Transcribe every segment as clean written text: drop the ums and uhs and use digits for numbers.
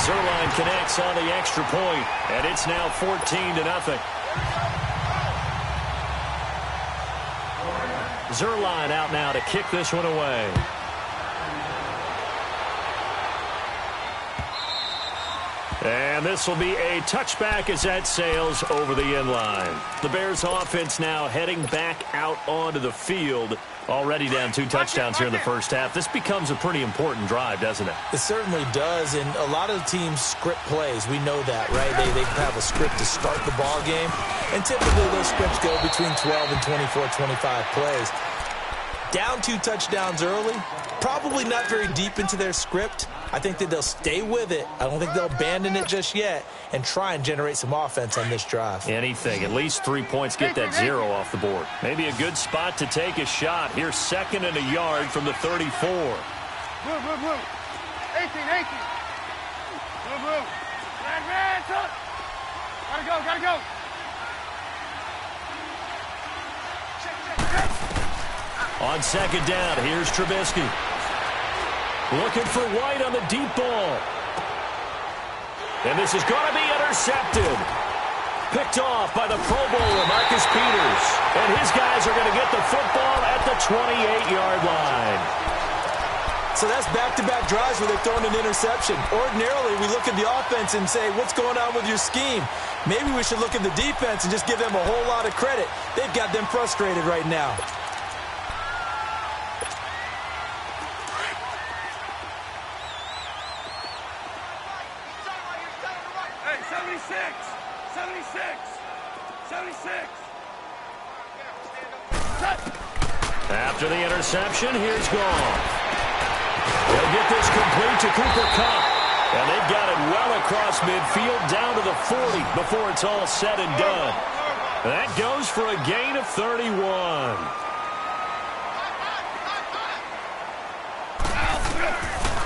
Zerline connects on the extra point, and it's now 14-0. Zerline out now to kick this one away. And this will be a touchback as that sails over the end line. The Bears offense now heading back out onto the field. Already down 2 touchdowns here in the first half. This becomes a pretty important drive, doesn't it? It certainly does, and a lot of teams script plays. We know that, right? They have a script to start the ball game, and typically those scripts go between 12 and 24, 25 plays. Down 2 touchdowns early, probably not very deep into their script. I think that they'll stay with it. I don't think they'll abandon it just yet and try and generate some offense on this drive. Anything. At least 3 points get that 0 off the board. Maybe a good spot to take a shot. Here's 2nd and a yard from the 34. Move. 18. Move. Red, Gotta go. On 2nd down, here's Trubisky. Looking for White on the deep ball. And this is going to be intercepted. Picked off by the Pro Bowler, Marcus Peters. And his guys are going to get the football at the 28-yard line. So that's back-to-back drives where they're throwing an interception. Ordinarily, we look at the offense and say, what's going on with your scheme? Maybe we should look at the defense and just give them a whole lot of credit. They've got them frustrated right now. After the interception, here's Goff. They'll get this complete to Cooper Kupp. And they've got it well across midfield down to the 40 before it's all said and done. That goes for a gain of 31.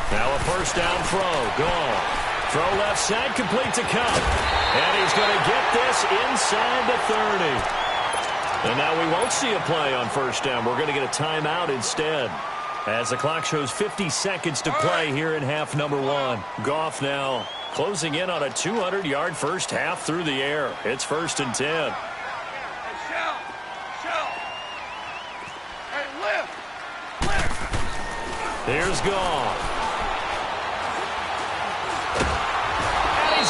Now a first down throw. Goff. Throw left side, complete to Kupp. And he's going to get this inside the 30. And now we won't see a play on first down. We're going to get a timeout instead. As the clock shows 50 seconds to play here in half number 1. Goff now closing in on a 200-yard first half through the air. It's 1st and 10. Here's Goff.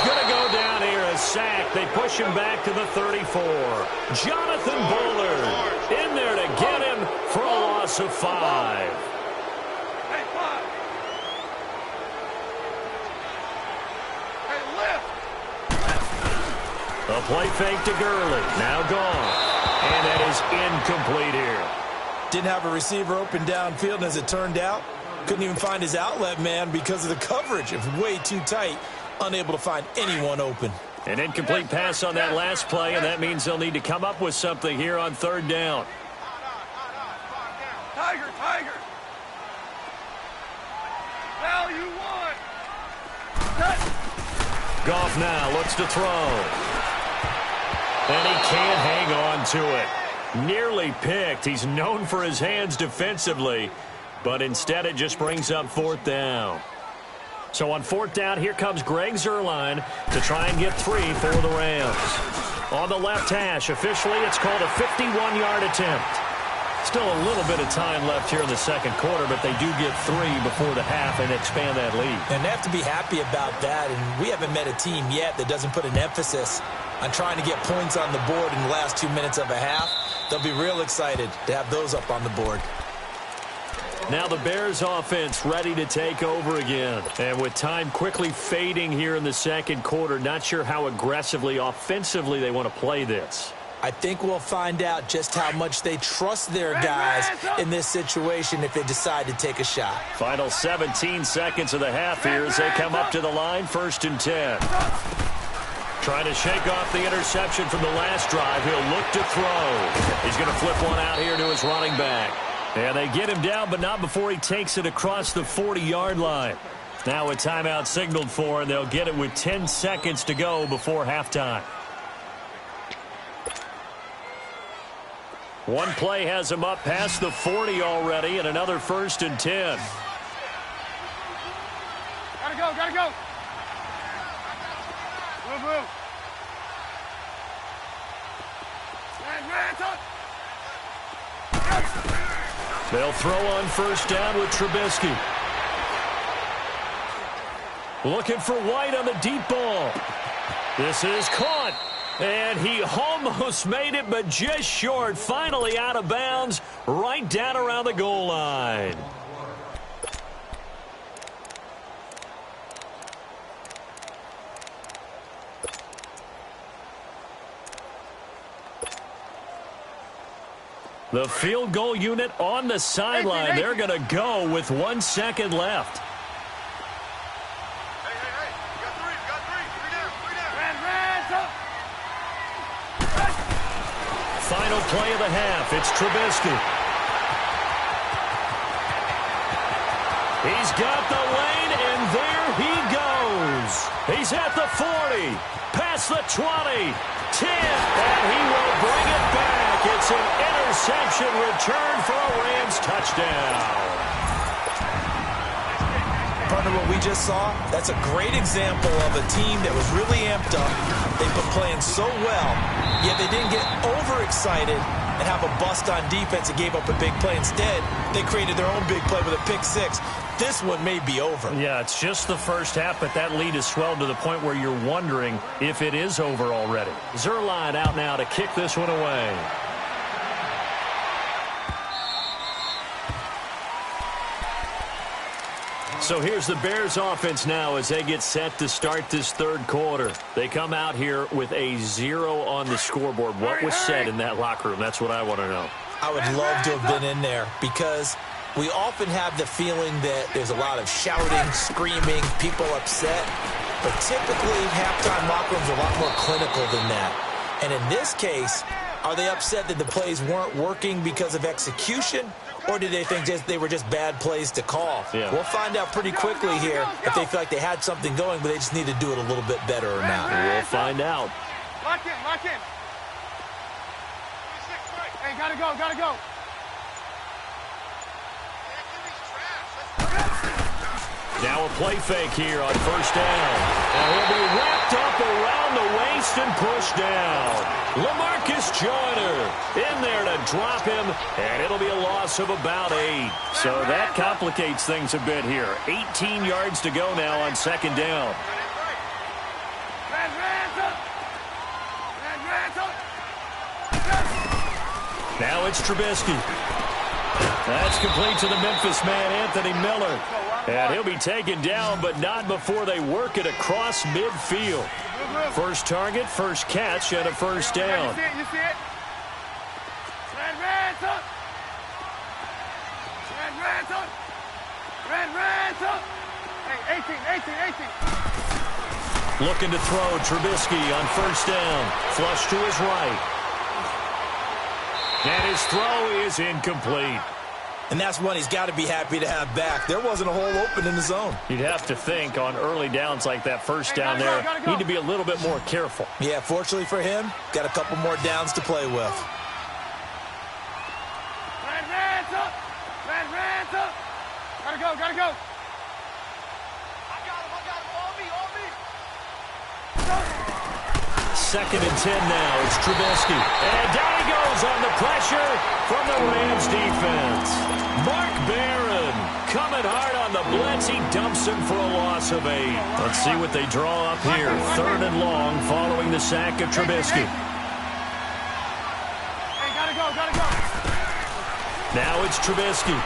Going to go down here, a sack. They push him back to the 34. Jonathan Bullard in there to get him for a loss of 5. A play fake to Gurley. Now gone. And that is incomplete here. Didn't have a receiver open downfield, and as it turned out, couldn't even find his outlet man because of the coverage. It was way too tight. Unable to find anyone open. An incomplete pass on that last play, and that means they'll need to come up with something here on 3rd down. Tiger. Now you want. Goff now looks to throw. And he can't hang on to it. Nearly picked. He's known for his hands defensively, but instead it just brings up 4th down. So on 4th down, here comes Greg Zerline to try and get 3 for the Rams. On the left hash, officially it's called a 51-yard attempt. Still a little bit of time left here in the 2nd quarter, but they do get 3 before the half and expand that lead. And they have to be happy about that, and we haven't met a team yet that doesn't put an emphasis on trying to get points on the board in the last 2 minutes of a half. They'll be real excited to have those up on the board. Now the Bears offense ready to take over again. And with time quickly fading here in the 2nd quarter, not sure how aggressively, offensively they want to play this. I think we'll find out just how much they trust their guys in this situation if they decide to take a shot. Final 17 seconds of the half here as they come up to the line, 1st and 10. Trying to shake off the interception from the last drive. He'll look to throw. He's going to flip one out here to his running back. And they get him down, but not before he takes it across the 40-yard line. Now a timeout signaled for, and they'll get it with 10 seconds to go before halftime. One play has him up past the 40 already, and another 1st and 10. Gotta go, gotta go. Move, move. They'll throw on first down with Trubisky. Looking for White on the deep ball. This is caught. And he almost made it, but just short. Finally out of bounds, right down around the goal line. The field goal unit on the sideline. They're going to go with 1 second left. Hey, you got three. Three down. Final play of the half. It's Trubisky. He's got the lane, and there he goes. He's at the 40, past the 20, 10, and he will bring it back. It's an interception return for a Rams touchdown. Partner, what we just saw, that's a great example of a team that was really amped up. They've been playing so well, yet they didn't get overexcited and have a bust on defense and gave up a big play. Instead, they created their own big play with a pick six. This one may be over. Yeah, it's just the first half, but that lead has swelled to the point where you're wondering if it is over already. Zerline out now to kick this one away. So here's the Bears offense now as they get set to start this third quarter. They come out here with a 0 on the scoreboard. What was said in that locker room? That's what I want to know. I would love to have been in there because we often have the feeling that there's a lot of shouting, screaming, people upset. But typically, halftime locker rooms are a lot more clinical than that. And in this case, are they upset that the plays weren't working because of execution? Or did they think they were just bad plays to call? Yeah. We'll find out pretty quickly here if they feel like they had something going, but they just need to do it a little bit better or not. We'll find out. Lock in. Hey, gotta go. Now a play fake here on first down. And he'll be wrapped up around the waist and pushed down. LaMarcus Joyner in there to drop him, and it'll be a loss of about 8. So that complicates things a bit here. 18 yards to go now on second down. Now it's Trubisky. That's complete to the Memphis man, Anthony Miller. And he'll be taken down, but not before they work it across midfield. First target, first catch, and a first down. You see it? Red. Hey, 18. Looking to throw, Trubisky on first down. Flush to his right. And his throw is incomplete. And that's one he's got to be happy to have back. There wasn't a hole open in the zone. You'd have to think on early downs like that first down there, need to be a little bit more careful. Yeah, fortunately for him, got a couple more downs to play with. Red up. Gotta go. I got him. On me. Second and 10 now. It's Trubisky. And down he goes on the pressure from the Rams defense. Mark Barron coming hard on the blitz. He dumps him for a loss of 8. Let's see what they draw up here. Third and long following the sack of Trubisky. Hey, gotta go. Now it's Trubisky.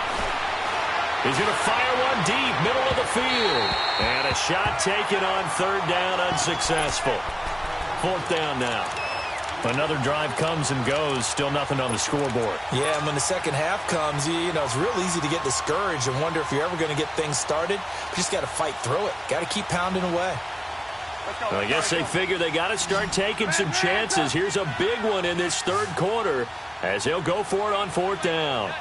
He's going to fire one deep, middle of the field. And a shot taken on third down, unsuccessful. Fourth down now. Another drive comes and goes, still nothing on the scoreboard. Yeah, and when the second half comes, you know, it's real easy to get discouraged and wonder if you're ever going to get things started. You just got to fight through it. Got to keep pounding away. Well, I guess they figure they got to start taking some chances. Here's a big one in this third quarter as they'll go for it on fourth down.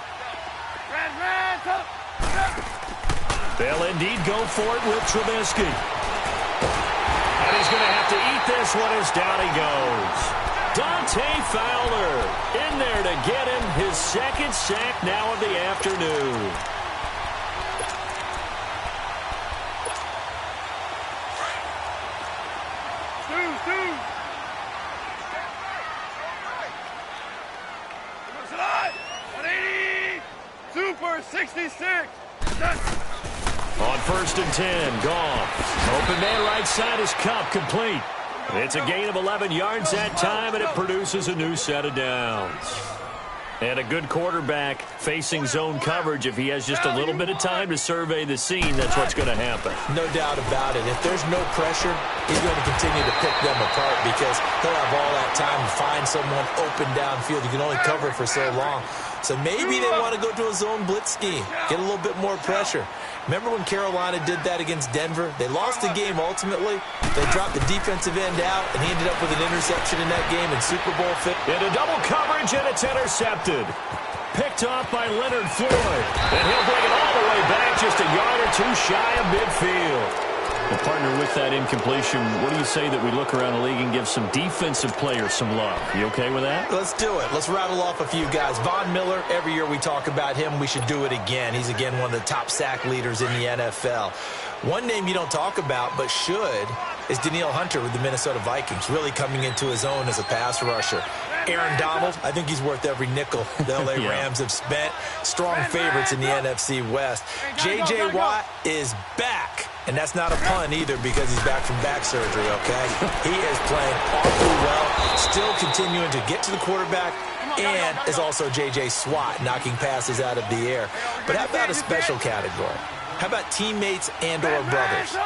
They'll indeed go for it with Trubisky. And he's going to have to eat this one as down he goes. Dante Fowler in there to get him his second sack now of the afternoon. 66. On 1st and 10, Goff. Open man right side is Cup, complete. It's a gain of 11 yards that time, and it produces a new set of downs. And a good quarterback facing zone coverage. If he has just a little bit of time to survey the scene, that's what's going to happen. No doubt about it. If there's no pressure, he's going to continue to pick them apart because he'll have all that time to find someone open downfield. You can only cover for so long. So maybe they want to go to a zone blitz scheme, get a little bit more pressure. Remember when Carolina did that against Denver? They lost the game ultimately. They dropped the defensive end out, and he ended up with an interception in that game in Super Bowl 50. Into double coverage, and it's intercepted. Picked off by Leonard Floyd. And he'll bring it all the way back, just a yard or two shy of midfield. Well, partner, with that incompletion, what do you say that we look around the league and give some defensive players some love? You okay with that? Let's do it. Let's rattle off a few guys. Von Miller, every year we talk about him. We should do it again. He's, again, one of the top sack leaders in the NFL. One name you don't talk about but should is Danielle Hunter with the Minnesota Vikings, really coming into his own as a pass rusher. Aaron Donald, I think he's worth every nickel the L.A. Rams have spent. Strong favorites in the NFC West. J.J. Watt is back. And that's not a pun either because he's back from back surgery, okay? He is playing awfully well, still continuing to get to the quarterback, and is also J.J. Watt knocking passes out of the air. But how about a special category? How about teammates and or brothers?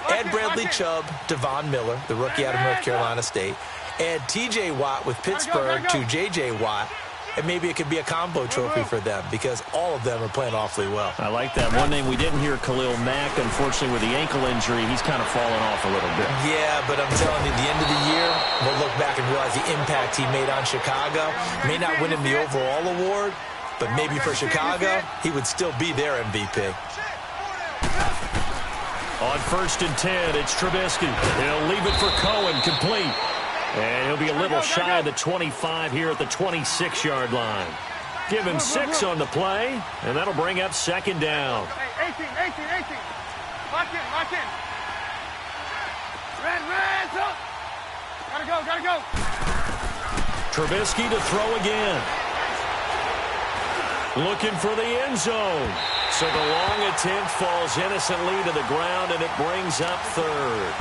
Add Bradley Chubb to Von Miller, the rookie out of North Carolina State. Add T.J. Watt with Pittsburgh to J.J. Watt. And maybe it could be a combo trophy for them because all of them are playing awfully well. I like that. One name we didn't hear, Khalil Mack. Unfortunately, with the ankle injury, he's kind of fallen off a little bit. Yeah, but I'm telling you, at the end of the year, we'll look back and realize the impact he made on Chicago. May not win him the overall award, but maybe for Chicago, he would still be their MVP. On 1st and 10, it's Trubisky. He'll leave it for Cohen, complete. And he'll be a little shy of the 25 here at the 26-yard line. Give him 6 on the play, and that'll bring up 2nd down. 18. Lock in. Red, up. Gotta go. Trubisky to throw again. Looking for the end zone. So the long attempt falls innocently to the ground, and it brings up 3rd.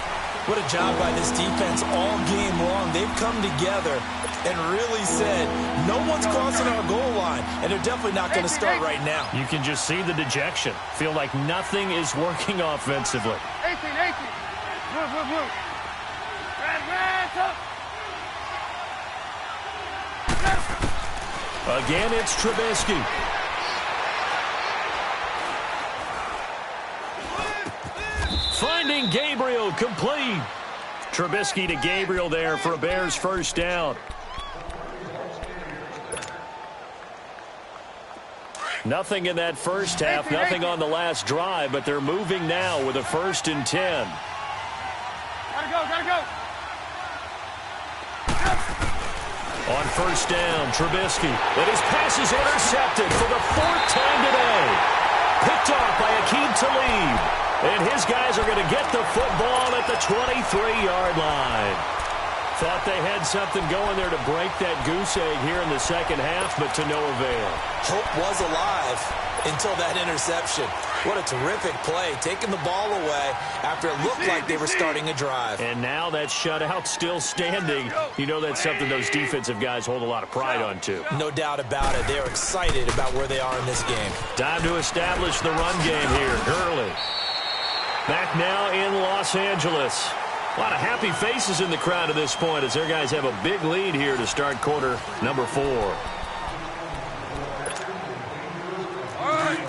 What a job by this defense all game long. They've come together and really said, no one's crossing our goal line, and they're definitely not going to start right now. You can just see the dejection. Feel like nothing is working offensively. 18. Blue. Red, up. Again, it's Trubisky. Finding Gabriel, complete. Trubisky to Gabriel there for a Bears 1st down. Nothing in that first half, nothing on the last drive, but they're moving now with a 1st and 10. Gotta go. On 1st down, Trubisky. And his pass is intercepted for the 4th time today. Picked off by Aqib Talib. And his guys are going to get the football at the 23-yard line. Thought they had something going there to break that goose egg here in the second half, but to no avail. Hope was alive until that interception. What a terrific play, taking the ball away after it looked like they were starting a drive. And now that shutout still standing. You know that's something those defensive guys hold a lot of pride on, too. No doubt about it. They're excited about where they are in this game. Time to establish the run game here. Gurley. Back now in Los Angeles. A lot of happy faces in the crowd at this point as their guys have a big lead here to start quarter number 4. All right.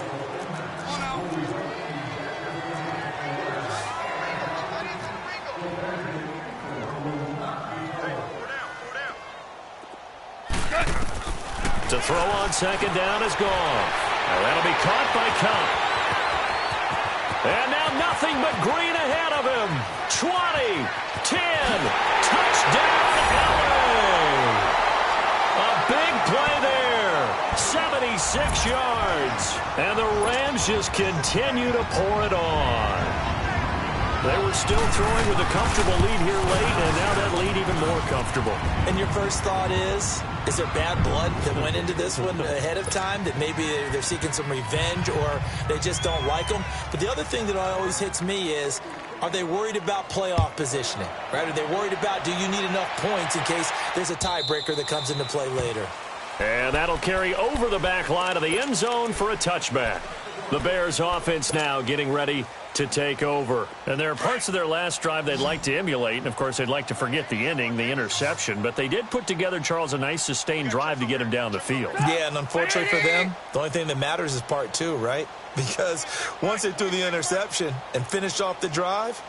Come on now. To throw on 2nd down is gone. Now that'll be caught by Cup. And now nothing but green ahead of him. 20, 10, touchdown, LA. A big play there. 76 yards. And the Rams just continue to pour it on. They were still throwing with a comfortable lead here late, and now that lead even more comfortable. And your first thought is there bad blood that went into this one ahead of time, that maybe they're seeking some revenge or they just don't like them? But the other thing that always hits me is, are they worried about playoff positioning, right? Are they worried about, do you need enough points in case there's a tiebreaker that comes into play later? And that'll carry over the back line of the end zone for a touchback. The Bears offense now getting ready to take over. And there are parts of their last drive they'd like to emulate. And, of course, they'd like to forget the ending, the interception. But they did put together, Charles, a nice sustained drive to get him down the field. Yeah, and unfortunately for them, the only thing that matters is part two, right? Because once they threw the interception and finished off the drive,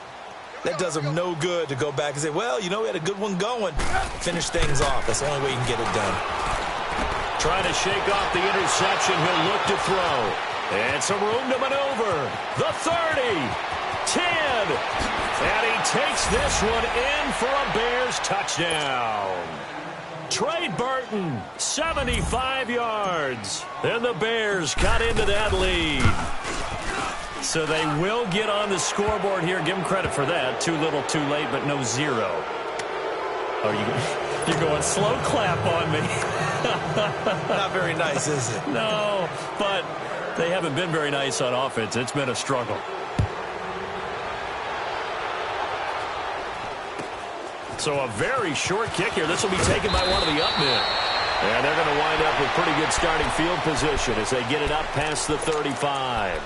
that does them no good to go back and say, well, you know, we had a good one going. Finish things off. That's the only way you can get it done. Trying to shake off the interception. He'll look to throw. And some room to maneuver. The 30, 10, and he takes this one in for a Bears touchdown. Trey Burton, 75 yards. And the Bears got into that lead. So they will get on the scoreboard here. Give them credit for that. Too little, too late, but no zero. Oh, you're going slow clap on me. Not very nice, is it? No, but they haven't been very nice on offense. It's been a struggle. So a very short kick here. This will be taken by one of the up men. And they're going to wind up with pretty good starting field position as they get it up past the 35.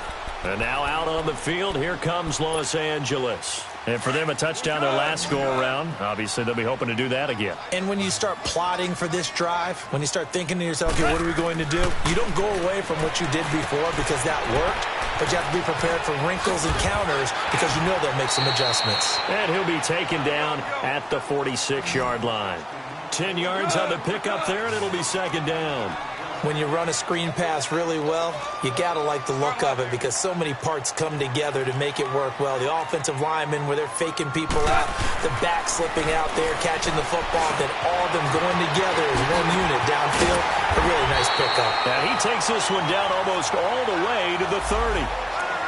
And now out on the field, here comes Los Angeles. And for them, a touchdown their last go-around. Obviously, they'll be hoping to do that again. And when you start plotting for this drive, when you start thinking to yourself, okay, what are we going to do? You don't go away from what you did before because that worked, but you have to be prepared for wrinkles and counters because you know they'll make some adjustments. And he'll be taken down at the 46-yard line. 10 yards on the pickup there, and it'll be second down. When you run a screen pass really well, you got to like the look of it because so many parts come together to make it work well. The offensive linemen, where they're faking people out, the back slipping out there, catching the football, then all of them going together as one unit downfield. A really nice pickup. And he takes this one down almost all the way to the 30.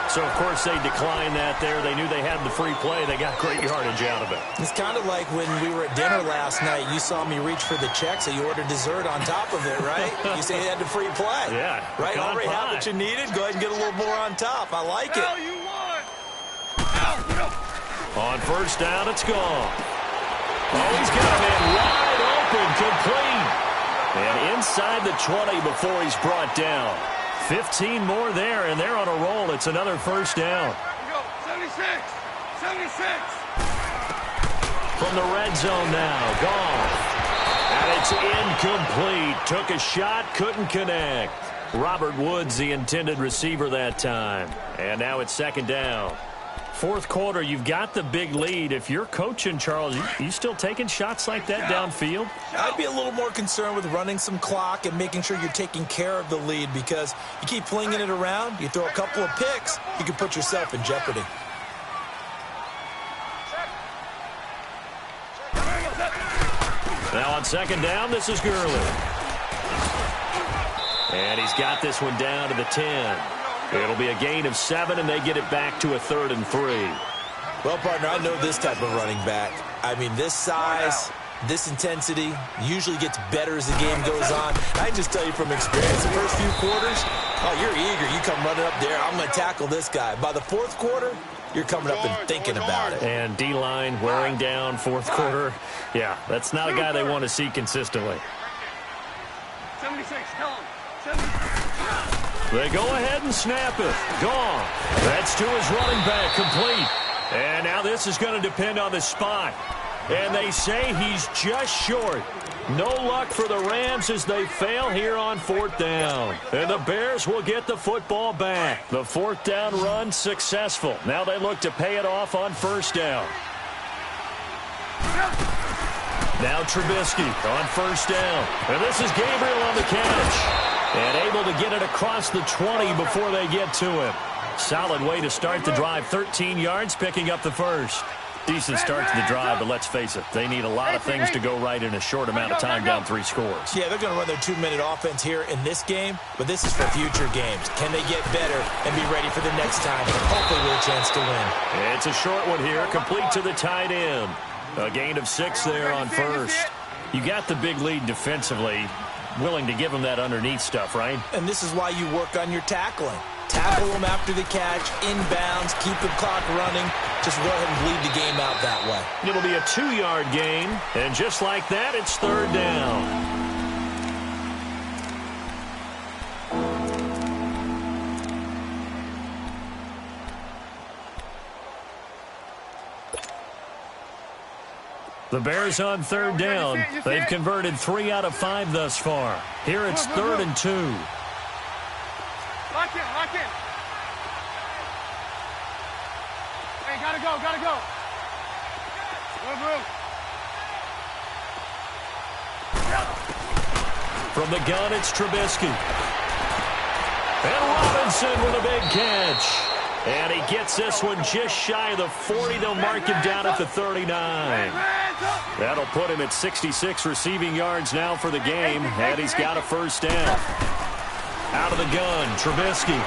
So, of course, they declined that there. They knew they had the free play. They got great yardage out of it. It's kind of like when we were at dinner last night. You saw me reach for the check, so you ordered dessert on top of it, right? You say you had the free play. Yeah. Right? Already have what you needed. Go ahead and get a little more on top. I like it. You won. On first down, it's gone. Oh, he's got a man wide open, complete. And inside the 20 before he's brought down. 15 more there, and they're on a roll. It's another first down. 76. From the red zone now, gone. And it's incomplete. Took a shot, couldn't connect. Robert Woods, the intended receiver that time. And now it's second down. Fourth quarter, you've got the big lead. If you're coaching, Charles, you still taking shots like that downfield? I'd be a little more concerned with running some clock and making sure you're taking care of the lead because you keep flinging it around, you throw a couple of picks, you can put yourself in jeopardy. Now on second down, this is Gurley. And he's got this one down to the 10. It'll be a gain of 7, and they get it back to a 3rd and 3. Well, partner, I know this type of running back. I mean, this size, this intensity usually gets better as the game goes on. I can just tell you from experience, the first few quarters, oh, you're eager. You come running up there, I'm going to tackle this guy. By the fourth quarter, you're coming up and thinking about it. And D-line wearing down fourth quarter. Yeah, that's not a guy they want to see consistently. 76, tell him. 76. They go ahead and snap it. Gone. That's to his running back, complete. And now this is going to depend on the spot. And they say he's just short. No luck for the Rams as they fail here on fourth down. And the Bears will get the football back. The fourth down run successful. Now they look to pay it off on first down. Now Trubisky on first down. And this is Gabriel on the catch. And able to get it across the 20 before they get to him. Solid way to start the drive. 13 yards, picking up the first. Decent start to the drive, but let's face it, they need a lot of things to go right in a short amount of time down 3 scores. Yeah, they're going to run their 2-minute offense here in this game, but this is for future games. Can they get better and be ready for the next time? Hopefully with a chance to win. It's a short one here, complete to the tight end. A gain of 6 there on first. You got the big lead defensively, willing to give them that underneath stuff, right? And this is why you work on your tackling. Tackle them after the catch, inbounds, keep the clock running. Just go ahead and bleed the game out that way. It'll be a 2-yard gain, and just like that, it's 3rd down. The Bears on 3rd down. They've converted 3 out of 5 thus far. Here it's 3rd and 2. Lock in, lock in. Hey, gotta go, gotta go. Move. From the gun, it's Trubisky. And Robinson with a big catch. And he gets this one just shy of the 40. They'll mark him down at the 39. That'll put him at 66 receiving yards now for the game. And he's got a 1st down. Out of the gun, Trubisky.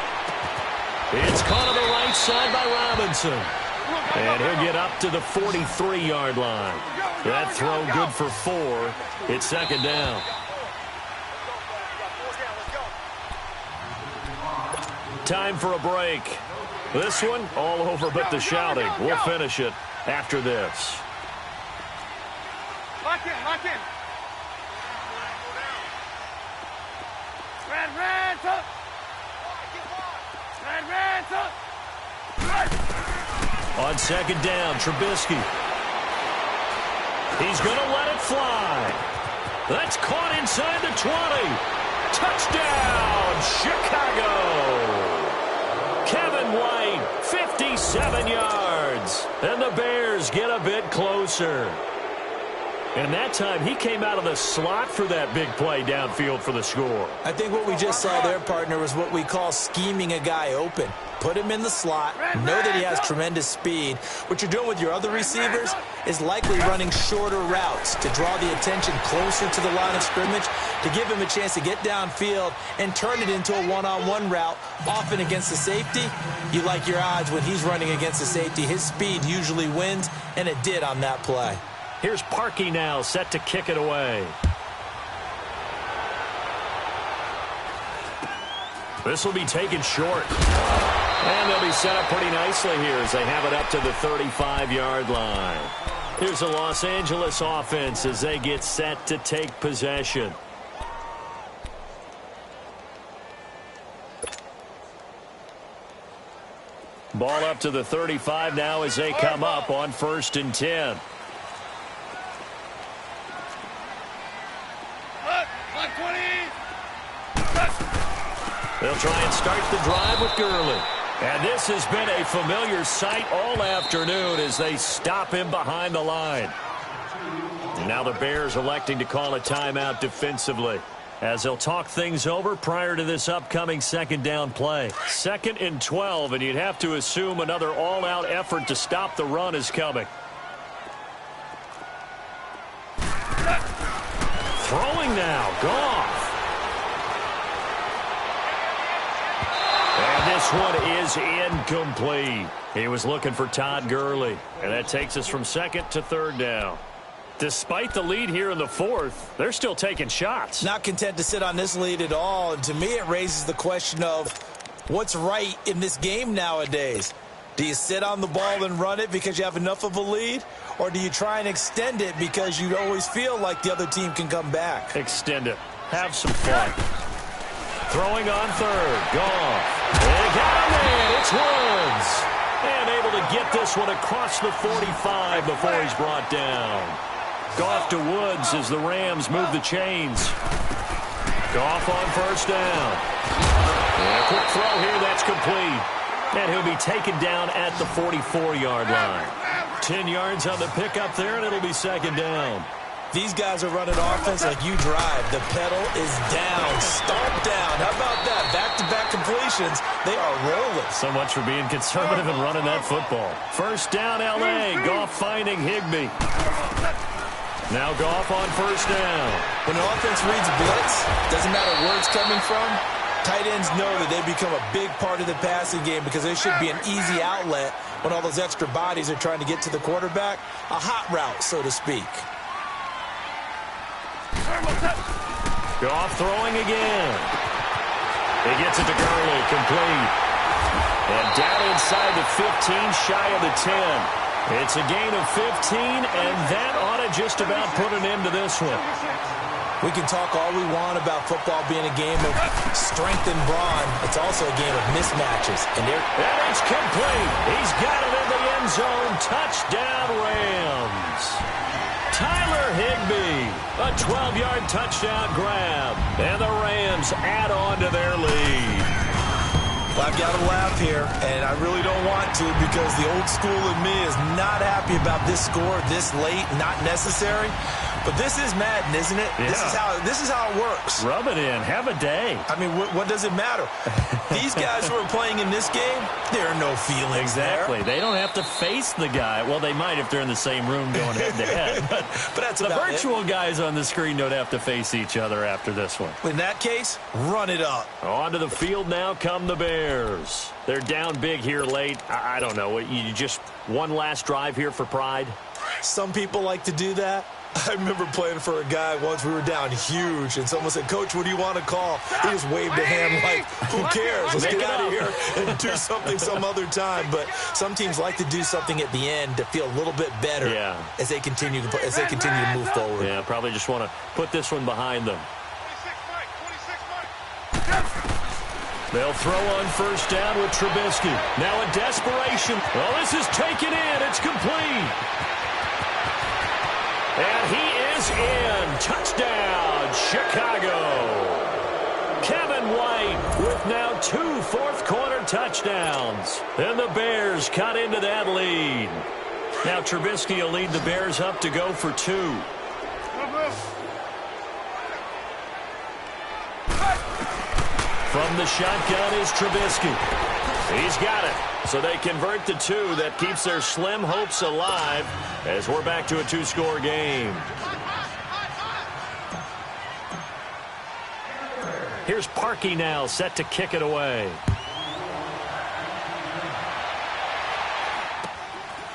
It's caught on the right side by Robinson. And he'll get up to the 43-yard line. That throw good for 4. It's 2nd down. Time for a break. This one, all over but the shouting. We'll finish it after this. Lock in, lock in. Red, up. Red, up. On 2nd down, Trubisky. He's going to let it fly. That's caught inside the 20. Touchdown, Chicago. Kevin White, 57 yards. And the Bears get a bit closer. And that time, he came out of the slot for that big play downfield for the score. I think what we just saw there, partner, was what we call scheming a guy open. Put him in the slot, know that he has tremendous speed. What you're doing with your other receivers is likely running shorter routes to draw the attention closer to the line of scrimmage, to give him a chance to get downfield and turn it into a one-on-one route, often against the safety. You like your odds when he's running against the safety. His speed usually wins, and it did on that play. Here's Parkey now, set to kick it away. This will be taken short. And they'll be set up pretty nicely here as they have it up to the 35-yard line. Here's the Los Angeles offense as they get set to take possession. Ball up to the 35 now as they come up on 1st and 10. They'll try and start the drive with Gurley. And this has been a familiar sight all afternoon as they stop him behind the line. And now the Bears electing to call a timeout defensively as they'll talk things over prior to this upcoming 2nd down play. 2nd and 12, and you'd have to assume another all-out effort to stop the run is coming. Throwing now, Goff. And this one is incomplete. He was looking for Todd Gurley. And that takes us from 2nd to 3rd down. Despite the lead here in the 4th, they're still taking shots. Not content to sit on this lead at all. And to me, it raises the question of what's right in this game nowadays. Do you sit on the ball and run it because you have enough of a lead? Or do you try and extend it because you always feel like the other team can come back? Extend it. Have some fun. Throwing on 3rd. Goff. They got him in. It's Woods. And able to get this one across the 45 before he's brought down. Goff to Woods as the Rams move the chains. Goff on 1st down. And a quick throw here. That's complete. And he'll be taken down at the 44-yard line. 10 yards on the pickup there, and it'll be 2nd down. These guys are running offense like you drive. The pedal is down, stomp down. How about that? Back-to-back completions. They are rolling. So much for being conservative and running that football. First down, L.A. Goff finding Higbee. Now Goff on first down. When an offense reads blitz, doesn't matter where it's coming from, tight ends know that they become a big part of the passing game because there should be an easy outlet when all those extra bodies are trying to get to the quarterback. A hot route, so to speak. Goff throwing again. He gets it to Gurley, complete. And down inside the 15, shy of the 10. It's a gain of 15, and that ought to just about put an end to this one. We can talk all we want about football being a game of strength and brawn. It's also a game of mismatches. And it's complete. He's got it in the end zone. Touchdown, Rams. Tyler Higbee, a 12-yard touchdown grab. And the Rams add on to their lead. I've got to laugh here, and I really don't want to because the old school in me is not happy about this score this late, not necessary. But this is Madden, isn't it? Yeah. This is how it works. Rub it in. Have a day. I mean, what does it matter? These guys who are playing in this game, there are no feelings Exactly. there. They don't have to face the guy. Well, they might if they're in the same room going head-to-head. But that's the about virtual guys on the screen don't have to face each other after this one. In that case, run it up. Onto the field now come the Bears. They're down big here late. I don't know. You just one last drive here for pride? Some people like to do that. I remember playing for a guy once. We were down huge, and someone said, "Coach, what do you want to call?" He just waved a hand like, who cares? Let's get out of here and do something some other time. But some teams like to do something at the end to feel a little bit better as they continue to move forward. Yeah, probably just want to put this one behind them. They'll throw on first down with Trubisky. Now in desperation. Well, this is taken in. It's complete. And he is in. Touchdown, Chicago. Kevin White with now 2 fourth-quarter touchdowns. And the Bears cut into that lead. Now Trubisky will lead the Bears up to go for 2. From the shotgun is Trubisky. He's got it. So they convert the 2. That keeps their slim hopes alive as we're back to a 2-score game. Here's Parkey now set to kick it away.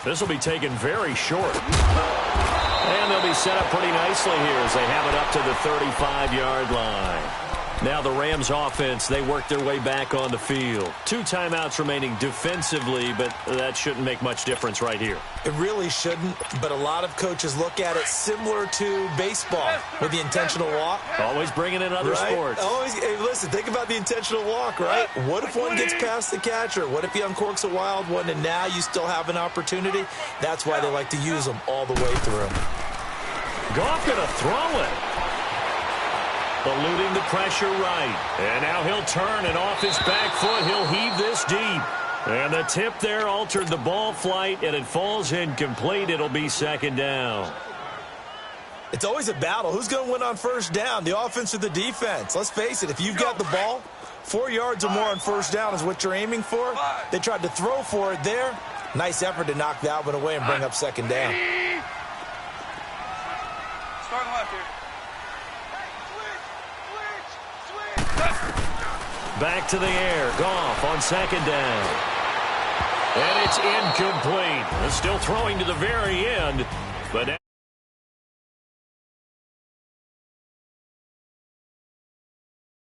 This will be taken very short. And they'll be set up pretty nicely here as they have it up to the 35-yard line. Now the Rams offense, they work their way back on the field. 2 timeouts remaining defensively, but that shouldn't make much difference right here. It really shouldn't, but a lot of coaches look at it similar to baseball with the intentional walk. Always bringing in other sports. Always, hey, listen, think about the intentional walk, right? What if one gets past the catcher? What if he uncorks a wild one and now you still have an opportunity? That's why they like to use them all the way through. Goff going to throw it. Eluding the pressure right. And now he'll turn, and off his back foot, he'll heave this deep. And the tip there altered the ball flight, and it falls incomplete. It'll be second down. It's always a battle. Who's going to win on first down, the offense or the defense? Let's face it, if you've got the ball, 4 yards or more on first down is what you're aiming for. They tried to throw for it there. Nice effort to knock that one away and bring up second down. Start left here. Back to the air. Goff on second down. And it's incomplete. Still throwing to the very end. But